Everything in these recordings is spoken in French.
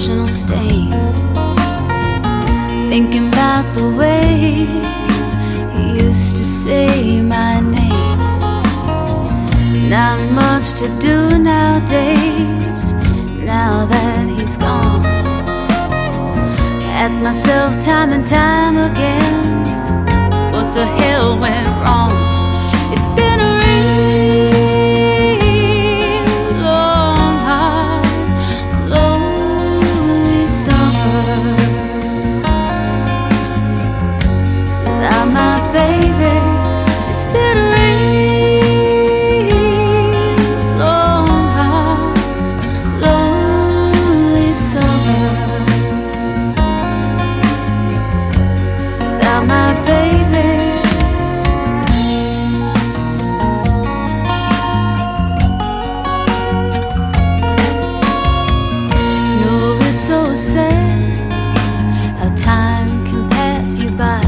emotional stain, thinking about the way he used to say my name. Not much to do nowadays, now that he's gone. Ask myself time and time again, what the hell went wrong? It's been a real long, hard, lonely summer without my baby. It's been a real long, hard, lonely summer without my baby. No, it's so sad how time can pass you by.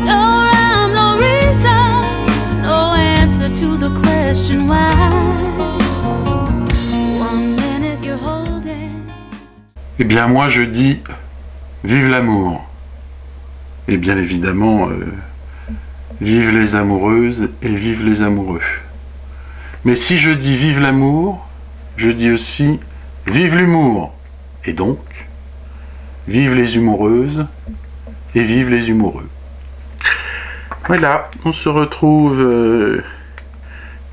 No rhyme, no reason, no answer to the question why. One minute you're holding. Eh bien moi je dis vive l'amour. Et bien évidemment, vive les amoureuses et vive les amoureux. Mais si je dis vive l'amour, je dis aussi vive l'humour. Et donc, vive les humoureuses et vive les humoureux. Voilà, on se retrouve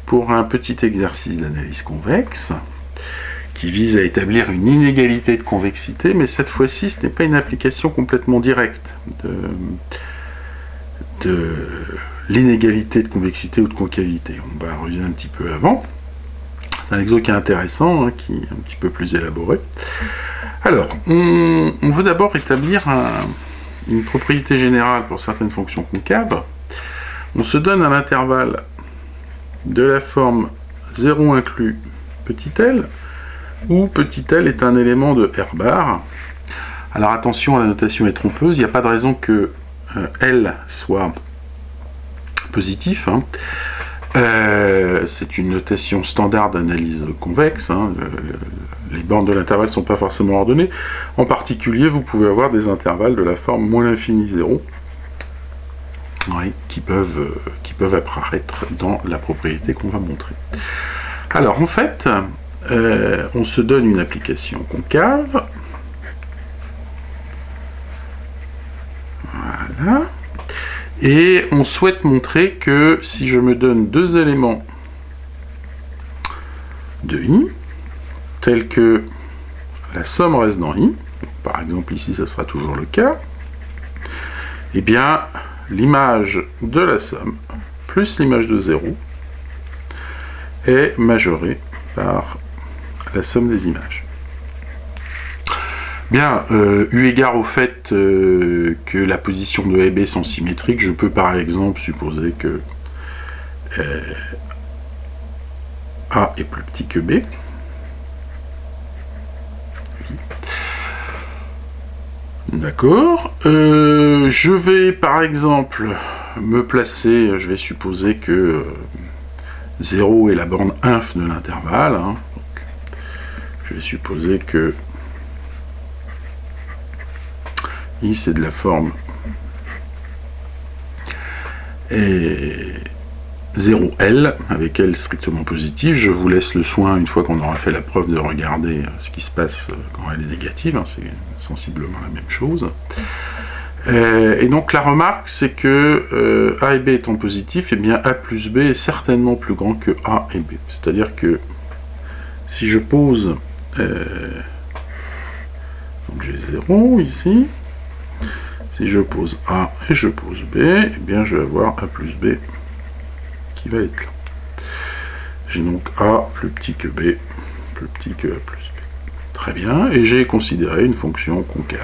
pour un petit exercice d'analyse convexe qui vise à établir une inégalité de convexité, mais cette fois-ci, ce n'est pas une application complètement directe de l'inégalité de convexité ou de concavité. On va revenir un petit peu avant. C'est un exo qui est intéressant, hein, qui est un petit peu plus élaboré. Alors, on veut d'abord établir une propriété générale pour certaines fonctions concaves. On se donne à l'intervalle de la forme 0 inclus petit l, où petit l est un élément de R bar. Alors attention, la notation est trompeuse, il n'y a pas de raison que L soit positif. Hein. C'est une notation standard d'analyse convexe. Hein. Les bornes de l'intervalle ne sont pas forcément ordonnées. En particulier, vous pouvez avoir des intervalles de la forme moins l'infini 0, oui, qui peuvent apparaître dans la propriété qu'on va montrer. Alors en fait, on se donne une application concave. Voilà. Et on souhaite montrer que si je me donne deux éléments de I, tels que la somme reste dans I, par exemple ici ça sera toujours le cas, et bien l'image de la somme plus l'image de 0 est majorée par la somme des images. Bien, eu égard au fait que la position de A et B sont symétriques, je peux par exemple supposer que A est plus petit que B. D'accord. Je vais par exemple me placer, je vais supposer que 0 est la borne inf de l'intervalle. Hein. Je vais supposer que I c'est de la forme et 0L, avec L strictement positive. Je vous laisse le soin, une fois qu'on aura fait la preuve, de regarder ce qui se passe quand elle est négative. Hein, c'est sensiblement la même chose. Et donc la remarque, c'est que A et B étant positifs, et bien A plus B est certainement plus grand que A et B. C'est-à-dire que si je pose... donc j'ai 0 ici. Si je pose A et je pose B, eh bien je vais avoir A plus B qui va être là. J'ai donc A plus petit que B, plus petit que A plus B. Très bien, et j'ai considéré une fonction concave.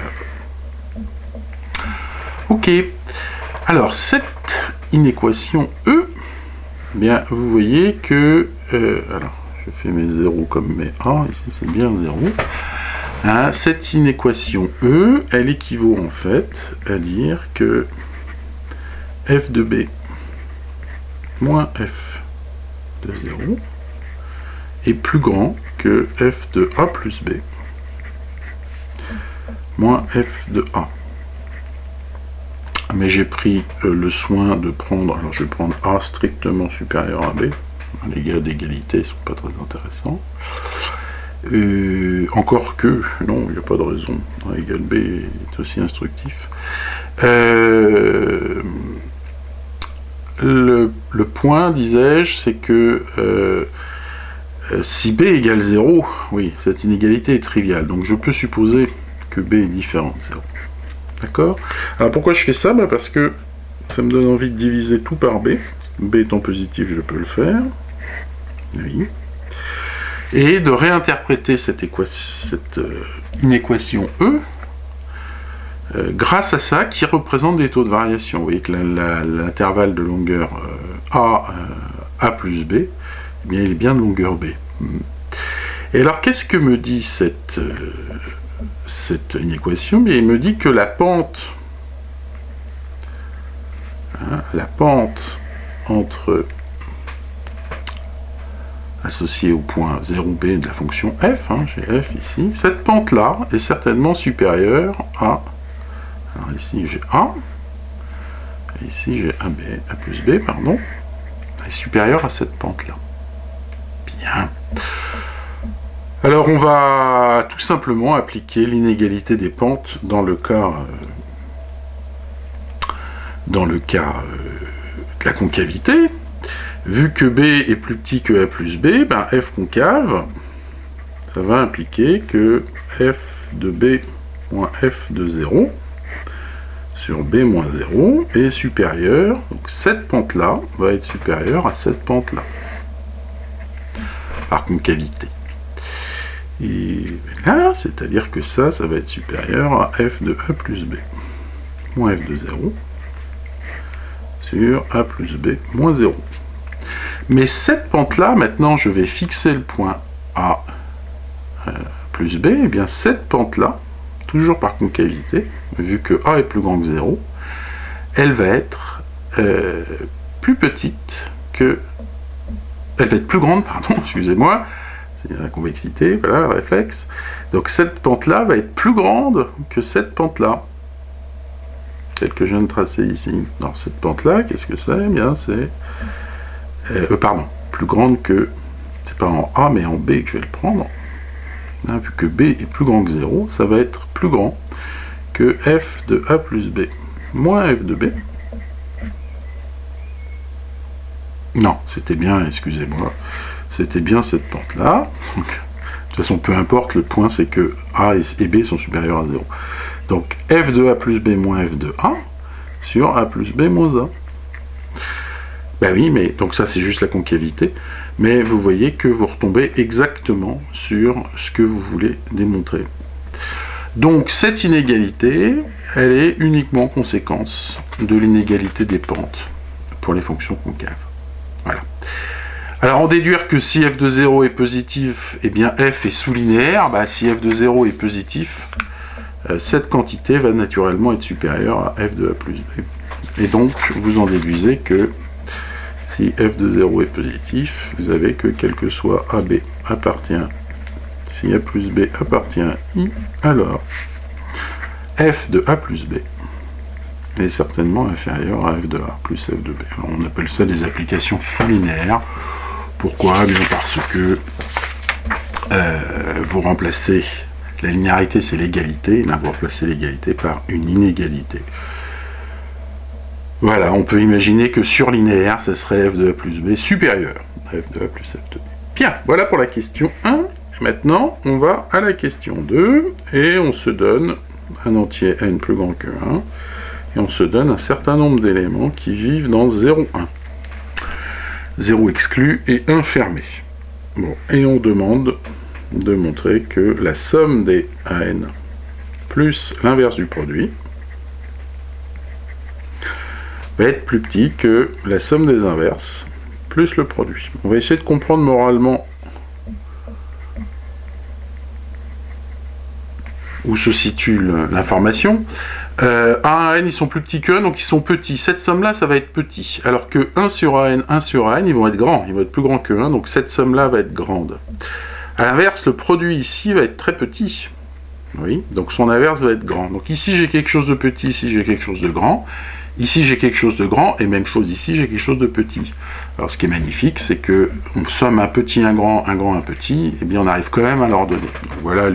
Ok, alors cette inéquation E, eh bien vous voyez que, alors je fais mes 0 comme mes A, ici c'est bien 0. Hein, cette inéquation E, elle équivaut en fait à dire que f de B moins f de 0 est plus grand que f de A plus B moins f de A. Mais j'ai pris le soin de prendre, alors je vais prendre A strictement supérieur à B. Les gars d'égalité ne sont pas très intéressants. Encore que, non, il n'y a pas de raison. A égale B est aussi instructif. Le point, disais-je, c'est que si B égale 0, oui, cette inégalité est triviale. Donc je peux supposer que B est différent de 0. D'accord? Alors pourquoi je fais ça? Parce que ça me donne envie de diviser tout par B. B étant positif, je peux le faire. Oui. Et de réinterpréter cette inéquation E grâce à ça qui représente des taux de variation. Vous voyez que l'intervalle de longueur A plus B, eh bien, il est bien de longueur B. Et alors qu'est-ce que me dit cette inéquation? Bien, il me dit que la pente entre associée au point 0b de la fonction f, j'ai f ici, cette pente-là est certainement supérieure à, alors ici j'ai A, et ici j'ai AB, A plus B, pardon, est supérieure à cette pente-là. Bien. Alors on va tout simplement appliquer l'inégalité des pentes dans le cas de la concavité. Vu que B est plus petit que A plus B, f concave, ça va impliquer que f de B moins f de 0 sur B moins 0 est supérieur, donc cette pente-là va être supérieure à cette pente-là, par concavité. Et là, c'est-à-dire que ça va être supérieur à f de A plus B moins f de 0 sur A plus B moins 0. Mais cette pente-là, maintenant, je vais fixer le point A plus B, et bien cette pente-là, toujours par concavité, vu que A est plus grand que 0, elle va être plus petite que... Elle va être plus grande, pardon, excusez-moi, c'est la convexité, voilà, le réflexe. Donc cette pente-là va être plus grande que cette pente-là, celle que je viens de tracer ici. Alors cette pente-là, qu'est-ce que c'est? Eh bien, c'est... plus grande que, c'est pas en A mais en B que je vais le prendre, vu que B est plus grand que 0, ça va être plus grand que f de A plus B moins f de B. Non, c'était bien, excusez-moi, c'était bien cette pente-là. De toute façon, peu importe, le point c'est que A et B sont supérieurs à 0. Donc f de A plus B moins f de A sur A plus B moins A. Ben oui, mais donc ça c'est juste la concavité, mais vous voyez que vous retombez exactement sur ce que vous voulez démontrer. Donc cette inégalité, elle est uniquement conséquence de l'inégalité des pentes pour les fonctions concaves. Voilà. Alors en déduire que si f de 0 est positif, eh bien f est sous-linéaire, si f de 0 est positif, cette quantité va naturellement être supérieure à f de A plus B. Et donc vous en déduisez que si f de 0 est positif, vous avez que quel que soit AB appartient, si A plus B appartient à I, alors f de A plus B est certainement inférieur à f de A plus f de B. Alors, on appelle ça des applications sous-linéaires. Pourquoi? Bien parce que vous remplacez, la linéarité c'est l'égalité, là vous remplacez l'égalité par une inégalité. Voilà, on peut imaginer que surlinéaire, ça serait f de A plus B supérieur à f de A plus f de B. Bien, voilà pour la question 1. Maintenant, on va à la question 2, et on se donne un entier n plus grand que 1, et on se donne un certain nombre d'éléments qui vivent dans 0, 1. 0 exclu et 1 fermé. Bon, et on demande de montrer que la somme des AN plus l'inverse du produit va être plus petit que la somme des inverses plus le produit. On va essayer de comprendre moralement où se situe l'information. A et N, ils sont plus petits que 1, donc ils sont petits. Cette somme-là, ça va être petit. Alors que 1 sur AN, 1 sur AN, ils vont être grands. Ils vont être plus grands que 1, donc cette somme-là va être grande. A l'inverse, le produit ici va être très petit. Oui, donc son inverse va être grand. Donc ici j'ai quelque chose de petit, ici j'ai quelque chose de grand. Ici j'ai quelque chose de grand, et même chose ici, j'ai quelque chose de petit. Alors ce qui est magnifique, c'est que on somme un petit, un grand, un petit, et bien on arrive quand même à l'ordonner. Donc voilà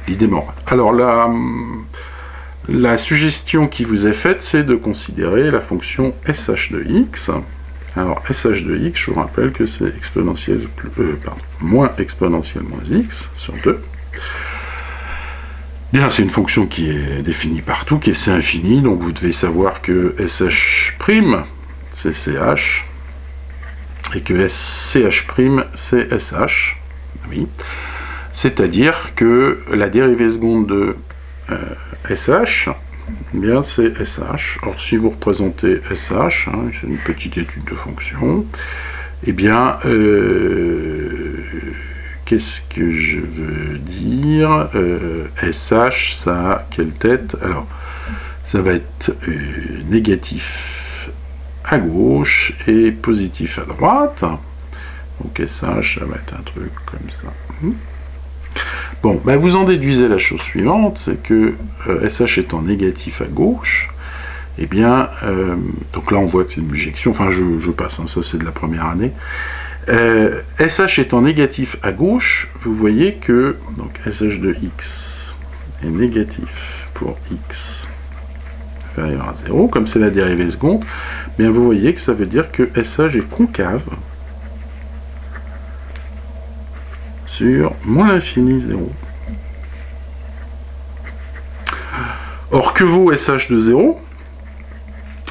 l'idée morale. Alors la suggestion qui vous est faite, c'est de considérer la fonction sh de x. Alors sh de x, je vous rappelle que c'est exponentielle moins exponentielle moins x sur 2. Bien, c'est une fonction qui est définie partout, qui est C infini, donc vous devez savoir que sh', c'est ch, et que ch', c'est sh. Oui. C'est-à-dire que la dérivée seconde de sh, eh bien c'est sh. Or, si vous représentez sh, c'est une petite étude de fonction, eh bien, qu'est-ce que je veux dire? sh, ça a quelle tête? Alors, ça va être négatif à gauche et positif à droite. Donc sh, ça va être un truc comme ça. Bon, ben vous en déduisez la chose suivante, c'est que sh étant négatif à gauche, eh bien, donc là on voit que c'est une bijection, enfin je passe, ça c'est de la première année. sh étant négatif à gauche, vous voyez que donc sh de x est négatif pour x inférieur à 0, comme c'est la dérivée seconde, eh bien vous voyez que ça veut dire que sh est concave sur moins l'infini 0. Or, que vaut sh de 0?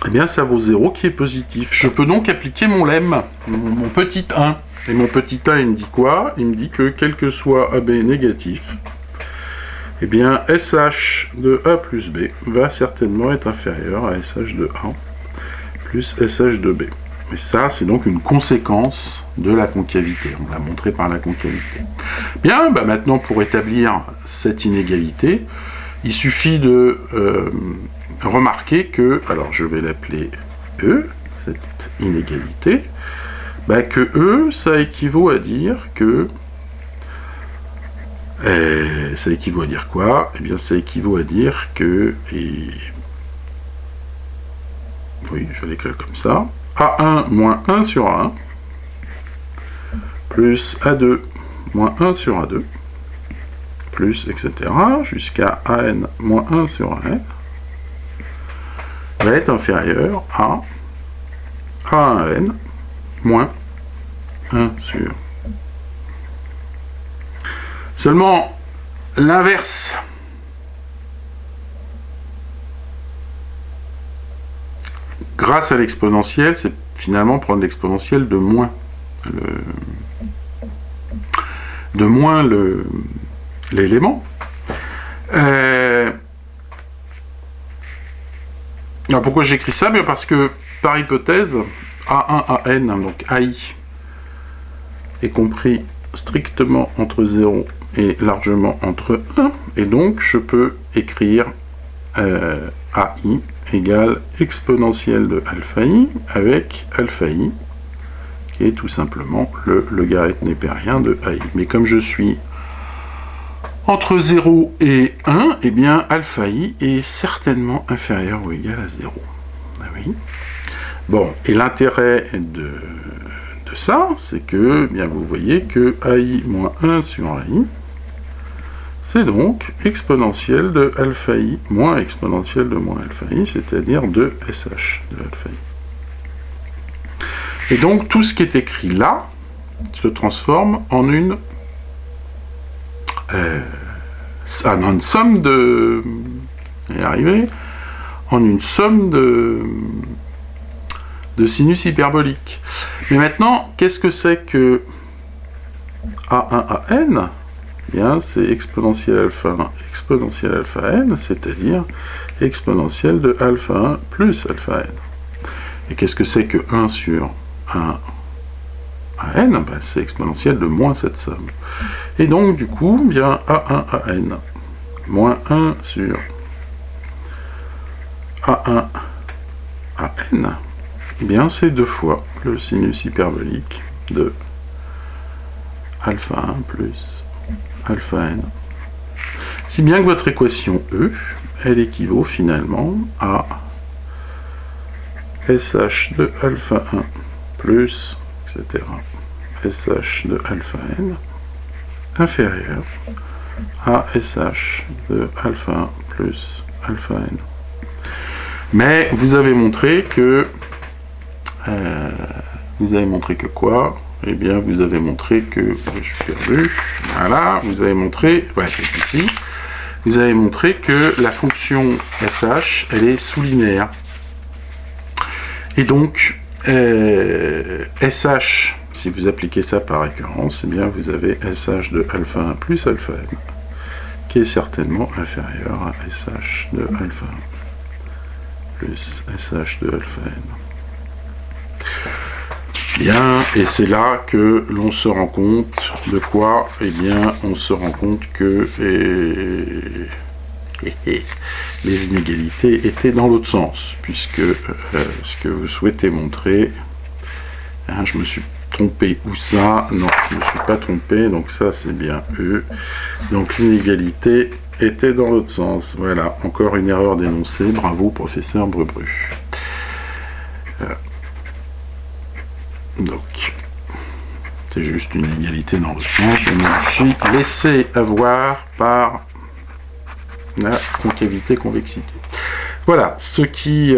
Eh bien, ça vaut 0 qui est positif. Je peux donc appliquer mon lemme, mon petit 1. Et mon petit 1, il me dit quoi? Il me dit que, quel que soit AB négatif, eh bien, sh de A plus B va certainement être inférieur à sh de A plus sh de B. Et ça, c'est donc une conséquence de la concavité. On l'a montré par la concavité. Bien, bah maintenant, pour établir cette inégalité, il suffit de remarquer que, alors je vais l'appeler E, cette inégalité, bah que E, ça équivaut à dire que... ça équivaut à dire quoi? Eh bien, ça équivaut à dire que... oui, je l'écris comme ça. A1 moins 1 sur A1 plus A2 moins 1 sur A2 plus etc. jusqu'à AN moins 1 sur AN va être inférieur à A1N moins 1 sur. Seulement l'inverse grâce à l'exponentielle, c'est finalement prendre l'exponentielle de moins l'élément. Alors pourquoi j'écris ça? Bien parce que par hypothèse, A1, AN, donc AI, est compris strictement entre 0 et largement entre 1, et donc je peux écrire AI égale exponentielle de alpha i avec alpha i, qui est tout simplement le logarithme népérien de AI. Mais comme je suis entre 0 et 1, eh bien alpha i est certainement inférieur ou égal à 0. Ah oui. Bon, et l'intérêt de ça, c'est que, bien vous voyez que AI moins 1 sur AI, c'est donc exponentielle de alpha i moins exponentielle de moins alpha i, c'est-à-dire de sh de alpha i. Et donc tout ce qui est écrit là se transforme en une somme de... en une somme de sinus hyperbolique. Mais maintenant, qu'est-ce que c'est que A1AN? Bien, c'est exponentielle alpha 1, exponentielle alpha n, c'est-à-dire exponentielle de alpha 1 plus alpha n. Et qu'est-ce que c'est que 1 sur 1 à n? Ben, c'est exponentielle de moins cette somme. Et donc, du coup, bien A1 à n moins 1 sur A1 à n, eh bien, c'est 2 fois le sinus hyperbolique de alpha 1 plus alpha n. Si bien que votre équation E, elle équivaut finalement à SH de alpha 1 plus, etc., SH de alpha n inférieur à SH de alpha 1 plus alpha n. Mais vous avez montré que quoi? Eh bien, vous avez montré que je suis perdu. Voilà, vous avez montré, ouais, c'est ici. Vous avez montré que la fonction SH, elle est sous-linéaire. Et donc, SH, si vous appliquez ça par récurrence, eh bien, vous avez SH de alpha 1 plus alpha n, qui est certainement inférieur à SH de alpha 1 plus SH de alpha n. Bien, et c'est là que l'on se rend compte de quoi? Eh bien, on se rend compte que les inégalités étaient dans l'autre sens, puisque ce que vous souhaitez montrer, hein, je me suis trompé, où ça? Non, je ne me suis pas trompé, donc ça c'est bien E. Donc l'inégalité était dans l'autre sens. Voilà, encore une erreur d'énoncé. Bravo, professeur Brebru. Donc, c'est juste une égalité dans l'autre sens. Je me suis laissé avoir par la concavité-convexité. Voilà, ce qui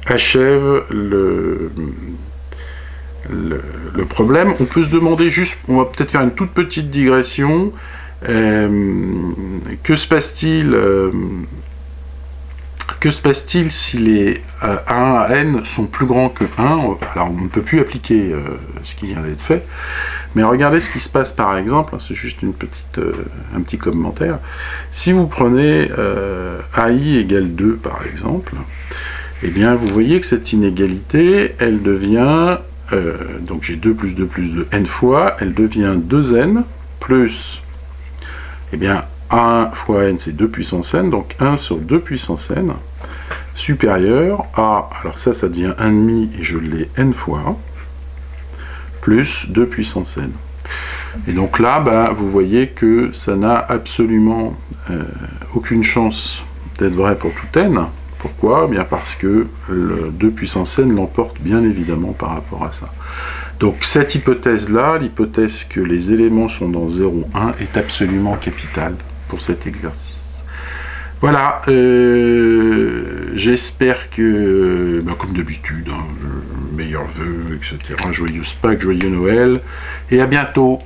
achève le problème. On peut se demander juste, on va peut-être faire une toute petite digression. Que se passe-t-il si les 1 à n sont plus grands que 1? Alors on ne peut plus appliquer ce qui vient d'être fait, mais regardez ce qui se passe par exemple, c'est juste un petit commentaire. Si vous prenez AI égale 2 par exemple, eh bien vous voyez que cette inégalité, elle devient, donc j'ai 2 plus 2 plus 2 n fois, elle devient 2n plus, eh bien 1 fois n, c'est 2 puissance n, donc 1 sur 2 puissance n, supérieur à, alors ça devient 1,5, et je l'ai n fois, plus 2 puissance n. Et donc là, vous voyez que ça n'a absolument aucune chance d'être vrai pour tout n. Pourquoi? Bien parce que le 2 puissance n l'emporte bien évidemment par rapport à ça. Donc cette hypothèse-là, l'hypothèse que les éléments sont dans 0, 1, est absolument capitale pour cet exercice. Voilà, j'espère que, comme d'habitude, meilleurs vœux, etc., joyeuse Pâques, joyeux Noël, et à bientôt.